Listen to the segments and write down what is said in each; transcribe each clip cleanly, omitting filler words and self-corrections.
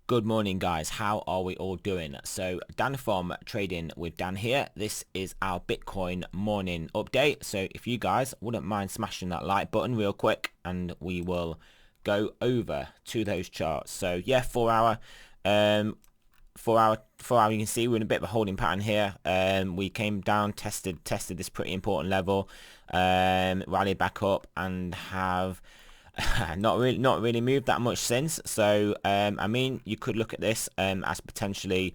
Good morning, guys. How are we all doing? So Dan from Trading with Dan here. This is our Bitcoin morning update. So if you guys wouldn't mind smashing that like button real quick, and we will go over to those charts. So yeah, 4 hour, 4 hour. You can see we're in a bit of a holding pattern here. We came down, tested this pretty important level, rallied back up, and have not really moved that much since. So I mean, you could look at this as potentially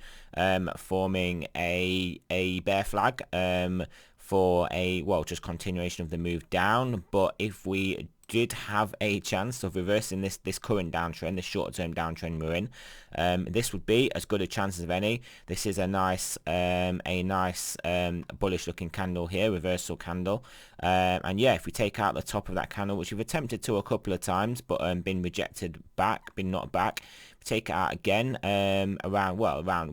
forming a bear flag for a just continuation of the move down. But if we did have a chance of reversing this current downtrend, this short-term downtrend we're in, this would be as good a chance as any. This is a nice bullish looking candle here, reversal candle, and yeah, if we take out the top of that candle, which we've attempted to a couple of times but been rejected back, been knocked back, take it out again around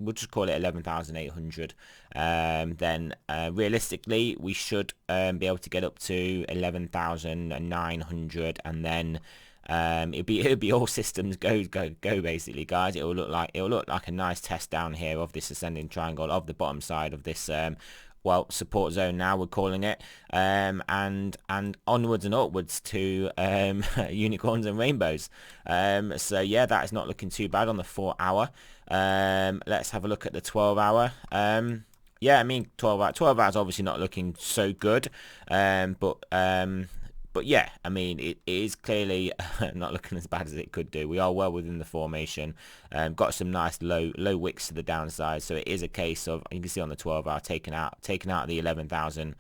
we'll just call it 11,800, then realistically we should be able to get up to 11,900, and then it'll be all systems go basically, guys. It'll look like a nice test down here of this ascending triangle of the bottom side of this support zone, now we're calling it, and onwards and upwards to unicorns and rainbows. So yeah, that is not looking too bad on the 4 hour. Let's have a look at the 12 hour. Yeah, I mean 12 hours obviously not looking so good, but yeah, I mean, it is clearly not looking as bad as it could do. We are well within the formation. Got some nice low wicks to the downside. So it is a case of, you can see on the 12 hour, taking out the 11,000,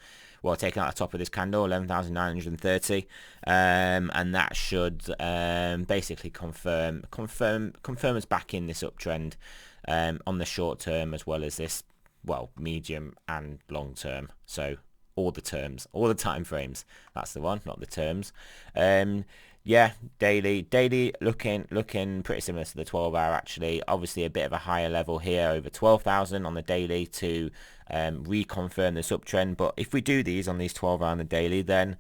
taking out the top of this candle, 11,930. And that should basically confirm us back in this uptrend on the short term, as well as this, medium and long term. So all the terms, all the time frames. That's the one, not the terms. Yeah, daily looking pretty similar to the 12 hour actually. Obviously a bit of a higher level here, over 12,000 on the daily to reconfirm this uptrend. But if we do these on these 12 hour on the daily, then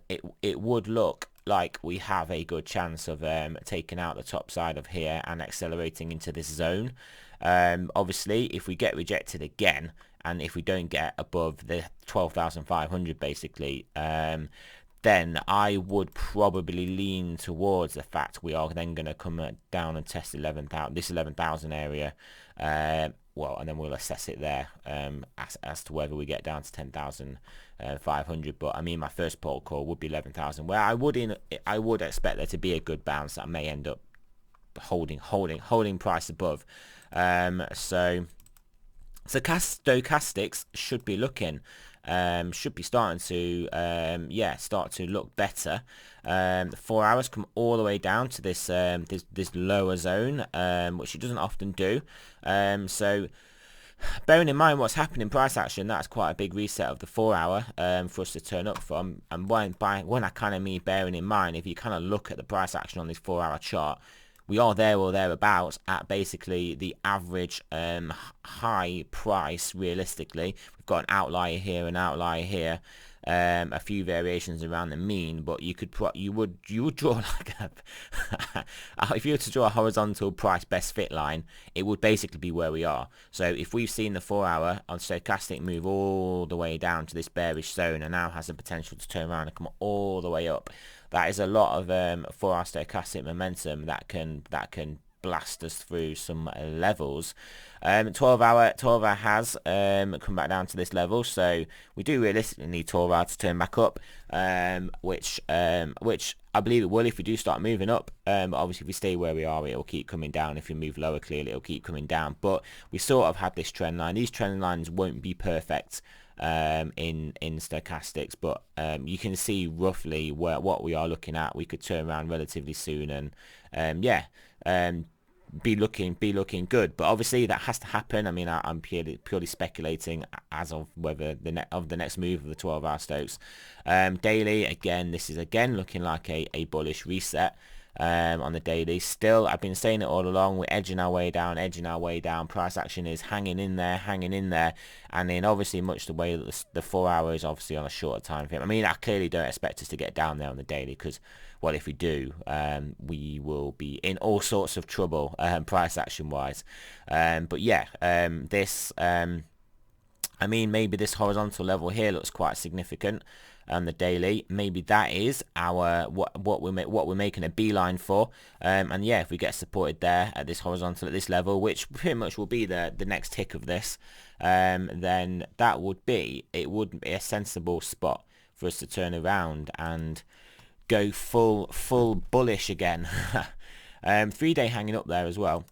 it would look like we have a good chance of taking out the top side of here and accelerating into this zone. Obviously if we get rejected again, and if we don't get above the 12,500 basically, then I would probably lean towards the fact we are then going to come down and test 11,000, this 11,000 area, and then we'll assess it there as to whether we get down to 10,500. But I mean, my first port call would be 11,000, where I would expect there to be a good bounce that may end up holding price above. So stochastics should be looking, should be starting to, start to look better. The 4 hours come all the way down to this this lower zone, which it doesn't often do. So bearing in mind what's happened in price action, that's quite a big reset of the 4 hour for us to turn up from. And when I kind of mean bearing in mind, if you kind of look at the price action on this 4 hour chart, we are there or thereabouts at basically the average high price. Realistically, we've got an outlier here, a few variations around the mean, but you would draw like if you were to draw a horizontal price best fit line, it would basically be where we are. So if we've seen the 4 hour on stochastic move all the way down to this bearish zone, and now has the potential to turn around and come all the way up, that is a lot of 4 hour stochastic momentum that can blast us through some levels. 12 hour has come back down to this level, so we do realistically need 12 hour to turn back up, which I believe it will if we do start moving up. But obviously if we stay where we are, it will keep coming down. If we move lower, clearly it will keep coming down. But we sort of had this trend line. These trend lines won't be perfect in stochastics, but you can see roughly what we are looking at. We could turn around relatively soon, and be looking good. But obviously that has to happen. I mean, I'm purely speculating as of whether the next move of the 12 hour Stokes. Daily, again, this is again looking like a bullish reset. on the daily. Still, I've been saying it all along, we're edging our way down, price action is hanging in there, and in obviously much the way that the 4 hour is obviously on a shorter time frame. I mean, I clearly don't expect us to get down there on the daily, because, well, if we do, we will be in all sorts of trouble, price action wise. But yeah, I mean, maybe this horizontal level here looks quite significant on the daily. Maybe that is our what we're making a beeline for. And yeah, if we get supported there at this horizontal at this level, which pretty much will be the next tick of this, then that would be a sensible spot for us to turn around and go full bullish again. 3 day hanging up there as well.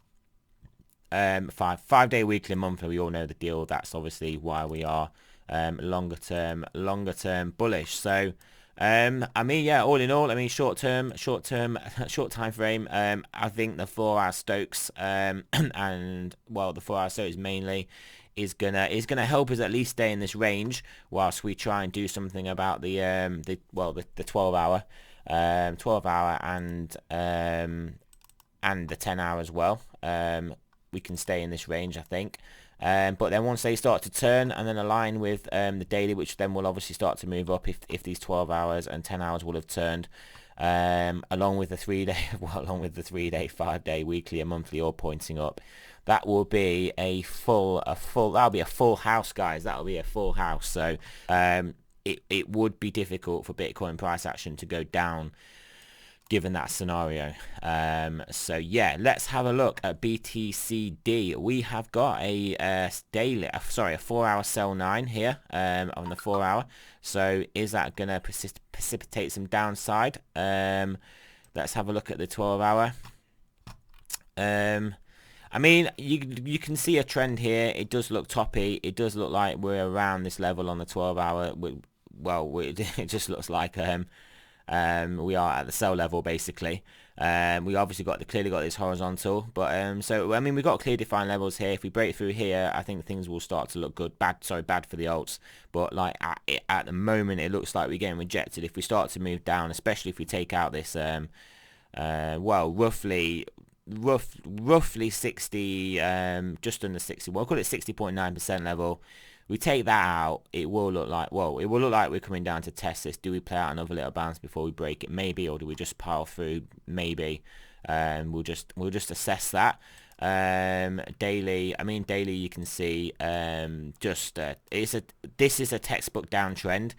5 day weekly monthly, we all know the deal. That's obviously why we are longer term bullish. So I mean, yeah, all in all, I mean, short time frame, I think the 4 hour Stokes and, well, the 4 hour Stokes mainly is gonna help us at least stay in this range whilst we try and do something about the 12 hour and the 10 hour as well. We can stay in this range, I think. But then once they start to turn and then align with the daily, which then will obviously start to move up if these 12 hours and 10 hours will have turned, along with the 3 day, along with the 3 day, 5 day, weekly and monthly all pointing up, that will be that'll be a full house, guys. That'll be a full house. So it would be difficult for Bitcoin price action to go down given that scenario. So yeah, let's have a look at BTCD. We have got a 4 hour sell 9 here on the 4 hour. So is that gonna precipitate some downside? Let's have a look at the 12 hour. I mean, you can see a trend here. It does look toppy. It does look like we're around this level on the 12 hour. Well, it just looks like we are at the sell level basically. We obviously clearly got this horizontal, but so I mean, we've got clear defined levels here. If we break through here, I think things will start to look good. Bad for the alts, but like at the moment it looks like we're getting rejected. If we start to move down, especially if we take out this roughly 60, just under 60, we'll call it 60.9% level. We take that out, it will look like we're coming down to test this. Do we play out another little bounce before we break it? Maybe. Or do we just pile through? Maybe. We'll just assess that. Daily, you can see this is a textbook downtrend.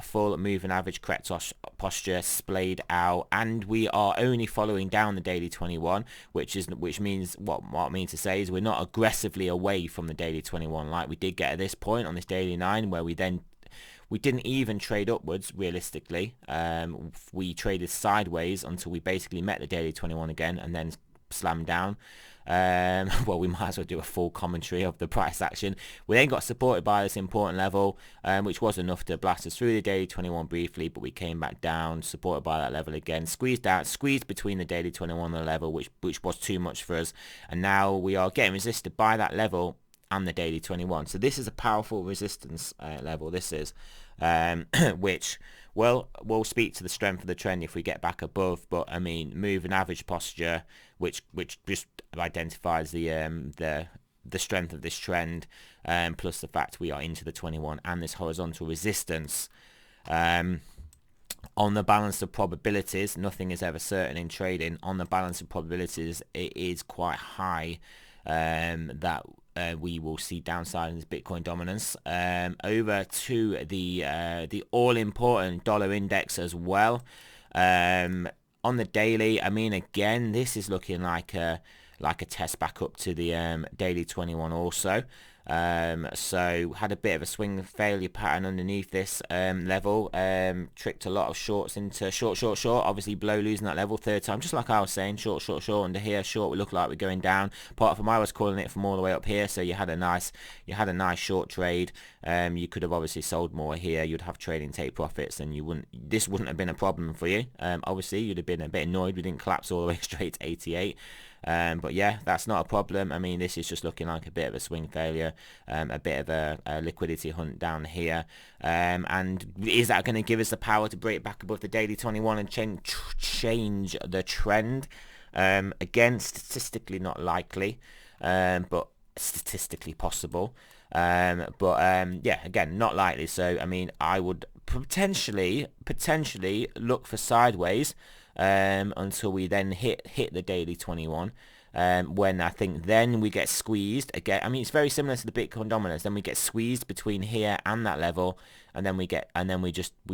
Full moving average correct posture splayed out, and we are only following down the daily 21, which means what I mean to say is we're not aggressively away from the daily 21 like we did get at this point on this daily 9, where we didn't even trade upwards realistically. We traded sideways until we basically met the daily 21 again and then slammed down. Well, we might as well do a full commentary of the price action. We then got supported by this important level, which was enough to blast us through the daily 21 briefly, but we came back down, supported by that level again, squeezed between the daily 21 and the level, which was too much for us, and now we are getting resisted by that level and the daily 21. So this is a powerful resistance level. This is which will speak to the strength of the trend if we get back above. But I mean, moving average posture, which just identifies the strength of this trend, plus the fact we are into the 21 and this horizontal resistance. On the balance of probabilities, nothing is ever certain in trading. On the balance of probabilities, it is quite high that we will see downside in this Bitcoin dominance. Over to the all-important dollar index as well. On the daily, I mean, again, this is looking like a test back up to the daily 21 also. So had a bit of a swing failure pattern underneath this level, tricked a lot of shorts into short, obviously below losing that level third time, just like I was saying, short under here, short, we look like we're going down. Apart from I was calling it from all the way up here, so you had a nice short trade. You could have obviously sold more here, you'd have trading take profits, and this wouldn't have been a problem for you. Obviously you'd have been a bit annoyed we didn't collapse all the way straight to 88. But yeah, that's not a problem. I mean, this is just looking like a bit of a swing failure. a bit of a liquidity hunt down here. And is that going to give us the power to break back above the daily 21 and change the trend? Again, statistically not likely, but statistically possible. Yeah, again, not likely. So I mean, I would potentially look for sideways until we then hit the daily 21. When I think then we get squeezed again. I mean, it's very similar to the Bitcoin dominance. Then we get squeezed between here and that level, and then we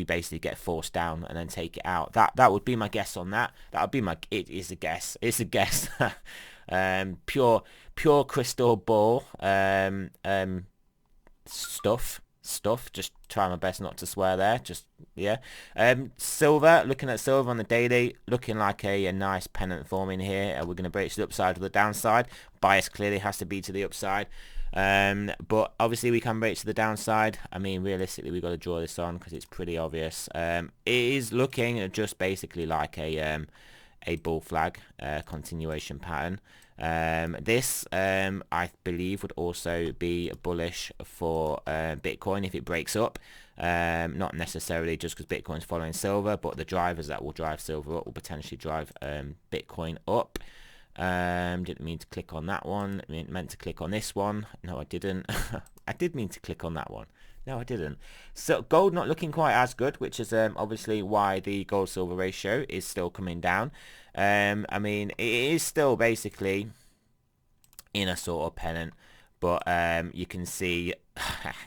basically get forced down and then take it out. That would be my guess on that. That would be my. It is a guess. It's a guess. Pure crystal ball stuff. Just try my best not to swear there. Just yeah. Silver, looking at silver on the daily, looking like a nice pennant forming here. We're going to break to the upside or the downside. Bias clearly has to be to the upside. But obviously we can break to the downside. I mean, realistically, we've got to draw this on because it's pretty obvious. It is looking just basically like a bull flag continuation pattern. This I believe would also be bullish for Bitcoin if it breaks up. Not necessarily just because Bitcoin's following silver, but the drivers that will drive silver up will potentially drive Bitcoin up. Didn't mean to click on that one. I meant to click on this one. No, I didn't. I did mean to click on that one. No, I didn't. So gold not looking quite as good, which is obviously why the gold-silver ratio is still coming down. I mean, it is still basically in a sort of pennant, but you can see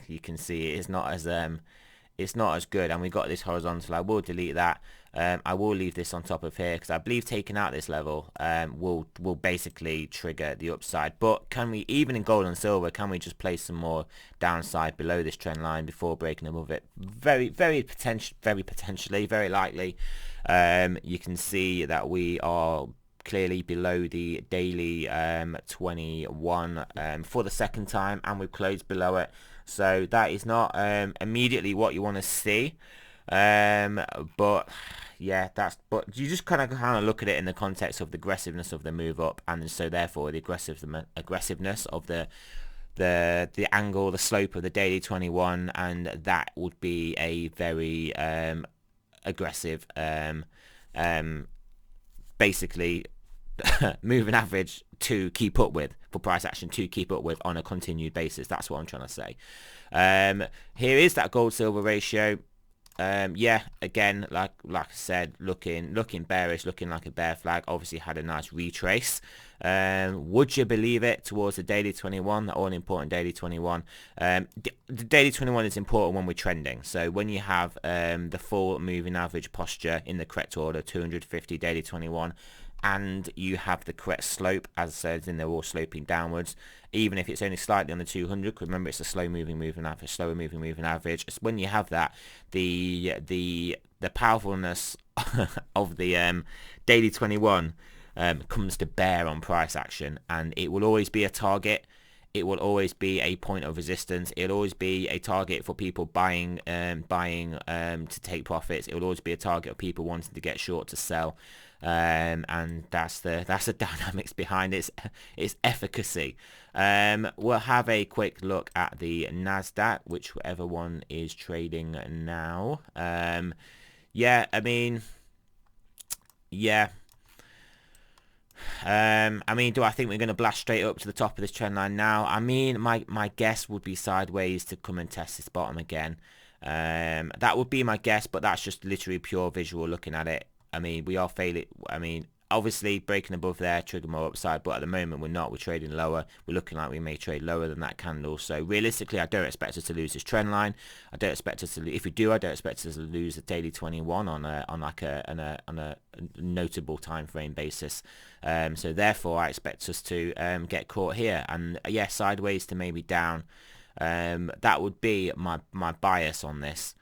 it's not as good. And we got this horizontal. I will delete that. I will leave this on top of here because I believe taking out this level will basically trigger the upside. But can we, even in gold and silver, can we just place some more downside below this trend line before breaking above it? Very potentially, very likely. You can see that we are clearly below the daily 21 for the second time, and we've closed below it. So that is not immediately what you want to see. But yeah, but you just kind of look at it in the context of the aggressiveness of the move up, and so therefore the aggressiveness of the angle, the slope of the daily 21, and that would be a very aggressive basically moving average to keep up with, for price action to keep up with on a continued basis. That's what I'm trying to say. Here is that gold silver ratio. Yeah, again, like I said, looking bearish, looking like a bear flag. Obviously had a nice retrace. Would you believe it, towards the daily 21, the all important daily 21. The daily 21 is important when we're trending. So when you have the full moving average posture in the correct order, 250 daily 21, and you have the correct slope, as I said, and they're all sloping downwards, even if it's only slightly on the 200, because remember it's a slower moving moving average. It's when you have that, the powerfulness of the daily 21 comes to bear on price action, and it will always be a target. It will always be a point of resistance. It'll always be a target for people buying to take profits. It will always be a target of people wanting to get short to sell. And that's the dynamics behind its efficacy. We'll have a quick look at the Nasdaq, whichever one is trading now. Yeah, I mean, yeah. I mean, do I think we're going to blast straight up to the top of this trend line now? I mean, my guess would be sideways to come and test this bottom again. That would be my guess, but that's just literally pure visual looking at it. I mean, we are failing. I mean, obviously breaking above there, trigger more upside, but at the moment we're not. We're trading lower. We're looking like we may trade lower than that candle. So realistically, I don't expect us to lose this trend line. I don't expect us to. If we do, I don't expect us to lose the daily 21 on a notable time frame basis. So therefore, I expect us to get caught here, and yeah, sideways to maybe down. That would be my bias on this.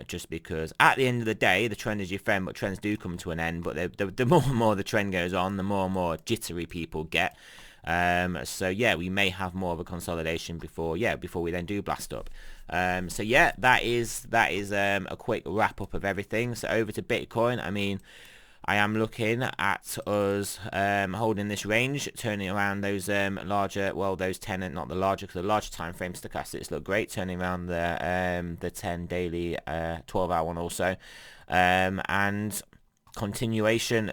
Just because at the end of the day, the trend is your friend, but trends do come to an end. But the more and more the trend goes on, the more and more jittery people get. So yeah, we may have more of a consolidation before we then do blast up. So yeah, that is a quick wrap up of everything. So over to Bitcoin. I mean, I am looking at us holding this range, turning around those larger, well, those 10 and not the larger, because the larger time frame stochastics look great, turning around the 10 daily 12-hour one also, and continuation.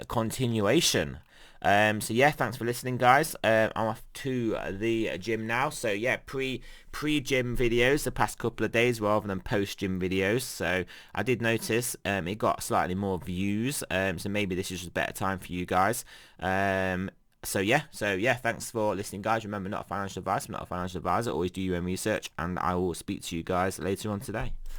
So yeah, thanks for listening, guys. I'm off to the gym now. So yeah, pre-gym videos the past couple of days rather than post-gym videos. So I did notice it got slightly more views. So maybe this is just a better time for you guys. So yeah, thanks for listening, guys. Remember, not a financial advice, I'm not a financial advisor. Always do your own research, and I will speak to you guys later on today.